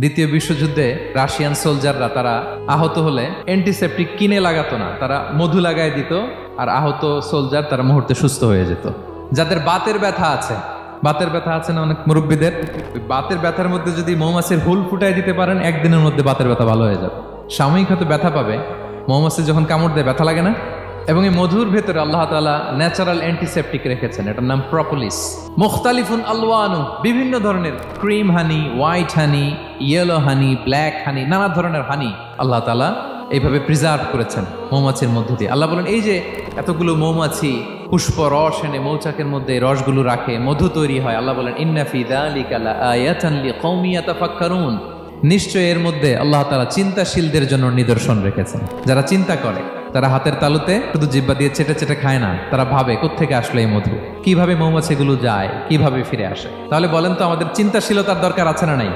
দ্বিতীয় বিশ্বযুদ্ধে রাশিয়ান সোলজাররা তারা আহত হলে অ্যান্টিসেপটিক কিনে লাগাতো না, তারা মধু লাগায় দিত, আর আহত সোলজার তারা মুহূর্তে সুস্থ হয়ে যেত। যাদের বাতের ব্যথা আছে, বাতের ব্যথা আছে না অনেক মুরব্বীদের, ওই বাতের ব্যথার মধ্যে যদি মৌমাছির হুল ফুটাই দিতে পারেন, একদিনের মধ্যে বাতের ব্যথা ভালো হয়ে যাবে। সাময়িক হয়তো ব্যথা পাবে, মৌমাছি যখন কামড় দেয় ব্যথা লাগে না। এবং এই মধুর ভেতরে আল্লাহ তাআলা ন্যাচারাল অ্যান্টিসেপটিক রেখেছেন, এটার নাম প্রপোলিস। মুখতালিফুন আলওয়ানু, বিভিন্ন ধরনের ক্রিম হানি, হোয়াইট হানি, ইয়েলো হানি, ব্ল্যাক হানি, নানা ধরনের হানি আল্লাহ তাআলা এইভাবে প্রিজার্ভ করেছেন মৌমাছির মধ্য দিয়ে। আল্লাহ বলেন, এই যে এতগুলো মৌমাছি পুষ্প রস এনে মৌচাকের মধ্যে রসগুলো রাখে, মধু তৈরি হয়, আল্লাহ বলেন ইন্না ফি যালিকা লাআয়াতান লিকওমি ইয়াতাফাক্কারুন, নিশ্চয় এর মধ্যে আল্লাহ তাআলা চিন্তাশীলদের জন্য নিদর্শন রেখেছেন। যারা চিন্তা করে, তারা হাতের তালুতে শুধু জিহ্বা দিয়ে চেটে চেটে খায় না, তারা ভাবে কোত্থেকে আসলো এই মধু, কিভাবে মৌমাছিগুলো যায়, কিভাবে ফিরে আসে। তাহলে বলেন তো, আমাদের চিন্তাশীলতার দরকার আছে না নাই?